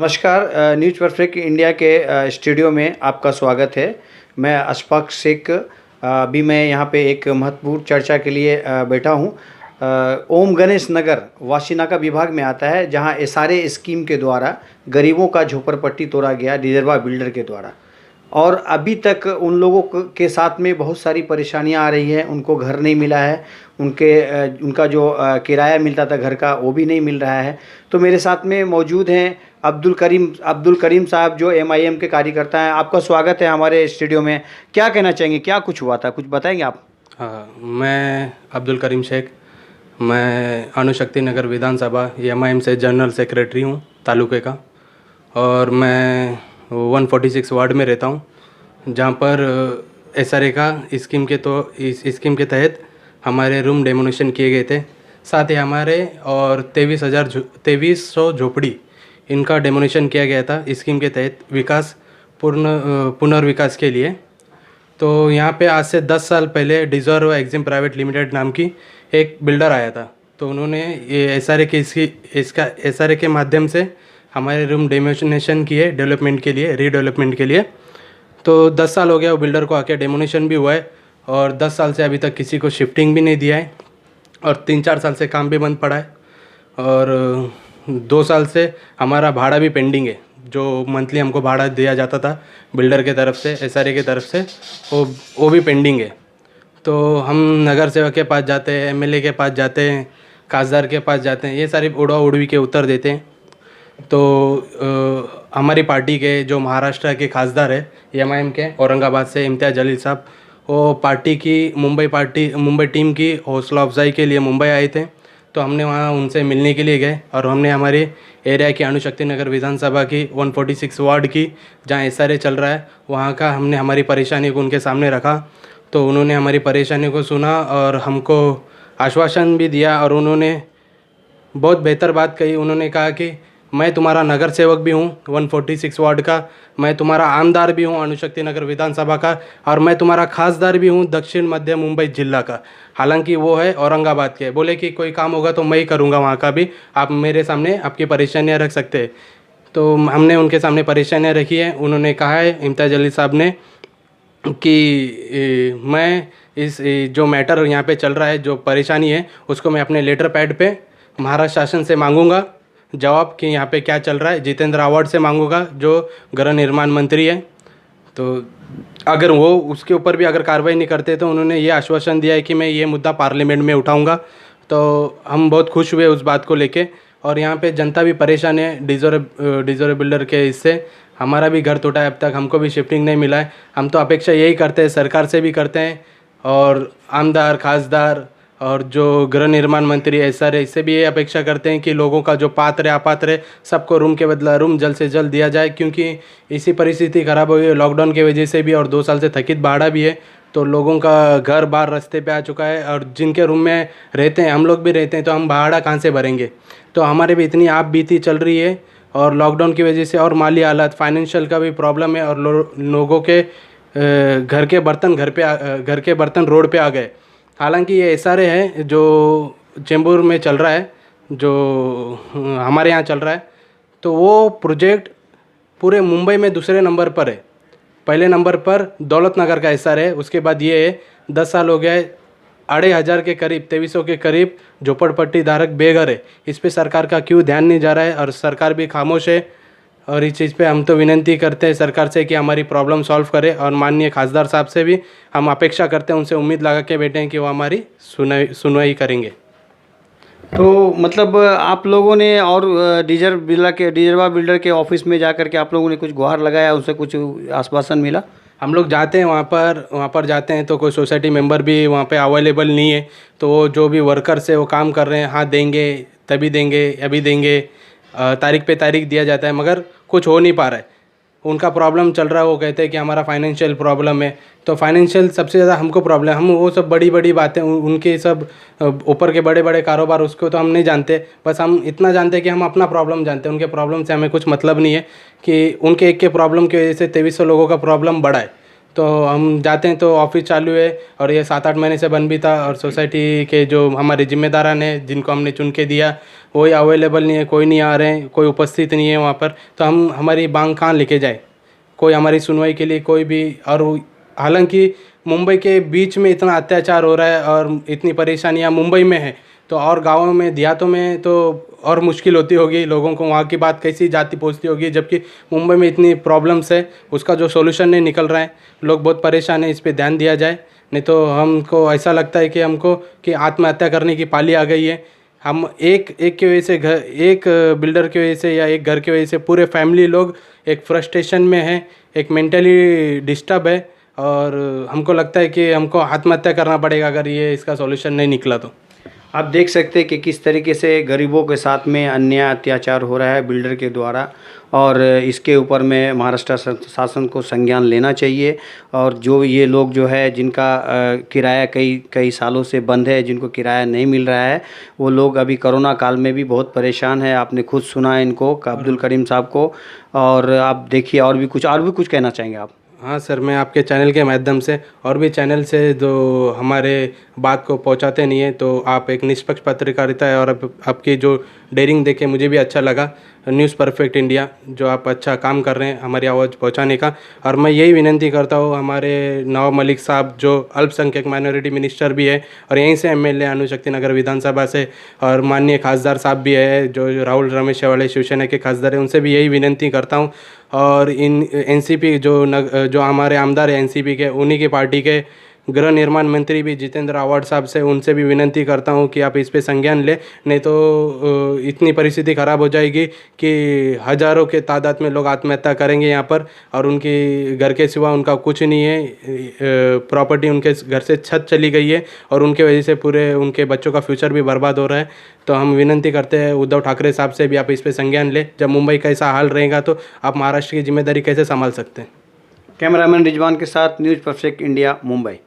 नमस्कार। News perfect India के studio में आपका स्वागत है। मैं अशफाक शेख। अभी मैं यहाँ पे एक महत्वपूर्ण चर्चा के लिए बैठा हूँ। ओम गणेश नगर वाशीनाका विभाग में आता है, जहाँ एसआरए स्कीम के द्वारा गरीबों का झोपड़पट्टी तोड़ा गया डिजरवा बिल्डर के द्वारा। और अभी तक उन लोगों के साथ में बहुत सारी परेशानियां आ रही हैं। उनको घर नहीं मिला है, उनका जो किराया मिलता था घर का वो भी नहीं मिल रहा है। तो मेरे साथ में मौजूद हैं अब्दुल करीम साहब, जो एमआईएम के कार्यकर्ता हैं। आपका स्वागत है हमारे स्टूडियो में। क्या कहना चाहेंगे, क्या कुछ हुआ था, कुछ बताएंगे आप? हाँ, मैं अब्दुल करीम शेख, मैं अणुशक्ति नगर विधानसभा एमआईएम से जनरल सेक्रेटरी हूँ तालुके का। और मैं 146 वार्ड में रहता हूँ, जहाँ पर एसआरए का स्कीम इस स्कीम के तहत हमारे रूम डेमोनेशन किए गए थे। साथ ही हमारे और 2300 झोपड़ी इनका डेमोनेशन किया गया था स्कीम के तहत पुनर्विकास के लिए। तो यहाँ पे आज से 10 साल पहले डिज़र्व एक्जिम प्राइवेट लिमिटेड नाम की एक बिल्डर आया था। तो उन्होंने ये एसआरए के माध्यम से हमारे रूम डेमोनेशन किए डेवलपमेंट के लिए, रीडेवलपमेंट के लिए। तो 10 साल हो गया वो बिल्डर को आके, डेमोनेशन भी हुआ है और 10 साल से अभी तक किसी को शिफ्टिंग भी नहीं दिया है और 3-4 साल से काम भी बंद पड़ा है। और 2 साल से हमारा भाड़ा भी पेंडिंग है। जो मंथली हमको भाड़ा दिया जाता था बिल्डर के तरफ से, एसआरए के तरफ से, वो भी पेंडिंग है। तो हम नगर सेवक के पास जाते हैं, एमएलए के पास जाते हैं, खासदार के पास जाते हैं, ये सारी उड़ा उड़वी के उत्तर देते हैं। तो हमारी पार्टी के जो महाराष्ट्र के खासदार है एमआईएम के औरंगाबाद से इम्तियाज़ जलील साहब, वो पार्टी की मुंबई टीम की हौसला अफजाई के लिए मुंबई आए थे। तो हमने वहाँ उनसे मिलने के लिए गए और हमने हमारे एरिया की अणुशक्ति नगर विधानसभा की 146 वार्ड की, जहाँ एसआरए चल रहा है, वहाँ का हमने हमारी परेशानी को उनके सामने रखा। तो उन्होंने हमारी परेशानी को सुना और हमको आश्वासन भी दिया और उन्होंने बहुत बेहतर बात कही। उन्होंने कहा कि मैं तुम्हारा नगर सेवक भी हूँ 146 वार्ड का, मैं तुम्हारा आमदार भी हूँ अणुशक्ति नगर विधानसभा का, और मैं तुम्हारा खासदार भी हूँ दक्षिण मध्य मुंबई जिला का। हालांकि वो है औरंगाबाद के। बोले कि कोई काम होगा तो मैं ही करूँगा वहाँ का भी, आप मेरे सामने आपकी परेशानियाँ रख सकते हैं। तो हमने उनके सामने परेशानियाँ रखी है। उन्होंने कहा है इम्तियाज़ जलील साहब ने कि मैं इस जो मैटर यहाँ पे चल रहा है, जो परेशानी है, उसको मैं अपने लेटर पैड पे महाराष्ट्र शासन से मांगूंगा जवाब कि यहाँ पे क्या चल रहा है। जितेंद्र आव्हाड से मांगूंगा, जो गृह निर्माण मंत्री है। तो अगर वो उसके ऊपर भी अगर कार्रवाई नहीं करते तो उन्होंने ये आश्वासन दिया है कि मैं ये मुद्दा पार्लियामेंट में उठाऊंगा। तो हम बहुत खुश हुए उस बात को लेके। और यहाँ पे जनता भी परेशान है डिजर्व बिल्डर के इससे। हमारा भी घर टूटा है, अब तक हमको भी शिफ्टिंग नहीं मिला है। हम तो अपेक्षा यही करते हैं, सरकार से भी करते हैं और आमदार, खासदार और जो गृह निर्माण मंत्री एसआरए, इससे भी ये अपेक्षा करते हैं कि लोगों का जो पात्र है अपात्र है, सबको रूम के बदला रूम जल्द से जल्द दिया जाए। क्योंकि इसी परिस्थिति ख़राब हुई है लॉकडाउन की वजह से भी, और 2 साल से थकित भाड़ा भी है। तो लोगों का घर बार रास्ते पे आ चुका है और जिनके रूम में रहते हैं, हम लोग भी रहते हैं, तो हम भाड़ा कहाँ से भरेंगे। तो हमारे भी इतनी आप बीती चल रही है और लॉकडाउन की वजह से और माली हालात, फाइनेंशियल का भी प्रॉब्लम है। और लोगों के घर के बर्तन रोड पे आ गए। हालांकि ये एसआरए है जो चेंबूर में चल रहा है, जो हमारे यहाँ चल रहा है, तो वो प्रोजेक्ट पूरे मुंबई में दूसरे नंबर पर है। पहले नंबर पर दौलत नगर का एसआरए है, उसके बाद ये है। 10 साल हो गया है, 2500 के करीब, 2300 के करीब झोपड़पट्टी धारक बेघर है। इस पे सरकार का क्यों ध्यान नहीं जा रहा है और सरकार भी खामोश है। और इस चीज़ पे हम तो विनती करते हैं सरकार से कि हमारी प्रॉब्लम सॉल्व करे। और माननीय खासदार साहब से भी हम अपेक्षा करते हैं, उनसे उम्मीद लगा के बैठे हैं कि वो हमारी सुनवाई करेंगे। तो मतलब आप लोगों ने और डिजरवा बिल्डर के ऑफिस में जा कर के आप लोगों ने कुछ गुहार लगाया, उनसे कुछ आश्वासन मिला? हम लोग जाते हैं वहाँ पर जाते हैं तो कोई सोसाइटी मेंबर भी वहाँ पे अवेलेबल नहीं है। तो वो जो भी वर्कर्स है वो काम कर रहे हैं, हाँ देंगे, तभी देंगे, अभी देंगे, तारीख पे तारीख दिया जाता है, मगर कुछ हो नहीं पा रहा है। उनका प्रॉब्लम चल रहा है, वो कहते हैं कि हमारा फाइनेंशियल प्रॉब्लम है। तो फाइनेंशियल सबसे ज़्यादा हमको प्रॉब्लम, हम वो सब बड़ी बड़ी बातें, उनके सब ऊपर के बड़े बड़े कारोबार, उसको तो हम नहीं जानते। बस हम इतना जानते हैं कि हम अपना प्रॉब्लम जानते हैं, उनके प्रॉब्लम से हमें कुछ मतलब नहीं है कि उनके एक के प्रॉब्लम की वजह से 2300 लोगों का प्रॉब्लम बढ़ा है। तो हम जाते हैं तो ऑफिस चालू है और ये 7-8 महीने से बंद भी था, और सोसाइटी के जो हमारे जिम्मेदारान हैं जिनको हमने चुन के दिया वही अवेलेबल नहीं है, कोई नहीं आ रहे हैं, कोई उपस्थित नहीं है वहाँ पर। तो हम हमारी मांग कहाँ लेके जाए, कोई हमारी सुनवाई के लिए कोई भी। और हालांकि मुंबई के बीच में इतना अत्याचार हो रहा है और इतनी परेशानियाँ मुंबई में है, तो और गाँवों में देहातों में तो और मुश्किल होती होगी, लोगों को वहाँ की बात कैसी जाती पहुँचती होगी, जबकि मुंबई में इतनी प्रॉब्लम्स है, उसका जो सॉल्यूशन नहीं निकल रहा है। लोग बहुत परेशान हैं, इस पे ध्यान दिया जाए, नहीं तो हमको ऐसा लगता है कि हमको कि आत्महत्या करने की पाली आ गई है। हम एक की वजह से घर, एक बिल्डर की वजह से या एक घर की वजह से पूरे फैमिली लोग एक फ्रस्ट्रेशन में है, एक मेंटली डिस्टर्ब है, और हमको लगता है कि हमको आत्महत्या करना पड़ेगा अगर ये इसका सॉल्यूशन नहीं निकला तो। आप देख सकते हैं कि किस तरीके से गरीबों के साथ में अन्याय अत्याचार हो रहा है बिल्डर के द्वारा, और इसके ऊपर में महाराष्ट्र शासन को संज्ञान लेना चाहिए। और जो ये लोग जो है जिनका किराया कई सालों से बंद है, जिनको किराया नहीं मिल रहा है, वो लोग अभी कोरोना काल में भी बहुत परेशान है। आपने खुद सुना है इनको, अब्दुल करीम साहब को। और आप देखिए और भी कुछ कहना चाहेंगे आप? हाँ सर, मैं आपके चैनल के माध्यम से और भी चैनल से जो हमारे बात को पहुंचाते नहीं है, तो आप एक निष्पक्ष पत्रकारिता है और आपकी जो डेयरिंग देखे मुझे भी अच्छा लगा। न्यूज़ परफेक्ट इंडिया, जो आप अच्छा काम कर रहे हैं हमारी आवाज़ पहुंचाने का। और मैं यही विनती करता हूं हमारे नवाब मलिक साहब जो अल्पसंख्यक माइनॉरिटी मिनिस्टर भी है और यहीं से एमएलए अनुशक्ति नगर विधानसभा से, और माननीय खासदार साहब भी है जो राहुल रमेश वाले शिवसेना के खासदार हैं, उनसे भी यही विनती करता हूँ। और इन एनसीपी जो हमारे आमदार हैं एनसीपी के, उन्हीं की पार्टी के गृह निर्माण मंत्री भी जितेंद्र आव्हाड साहब से, उनसे भी विनती करता हूं कि आप इस पे संज्ञान लें, नहीं तो इतनी परिस्थिति ख़राब हो जाएगी कि हज़ारों के तादाद में लोग आत्महत्या करेंगे यहाँ पर, और उनकी घर के सिवा उनका कुछ नहीं है। प्रॉपर्टी उनके घर से छत चली गई है और उनके वजह से पूरे उनके बच्चों का फ्यूचर भी बर्बाद हो रहा है। तो हम विनती करते हैं उद्धव ठाकरे साहब से भी आप इस पे संज्ञान लें। जब मुंबई का ऐसा हाल रहेगा तो आप महाराष्ट्र की जिम्मेदारी कैसे संभाल सकते हैं? कैमरामैन रिजवान के साथ न्यूज़ परफेक्ट इंडिया, मुंबई।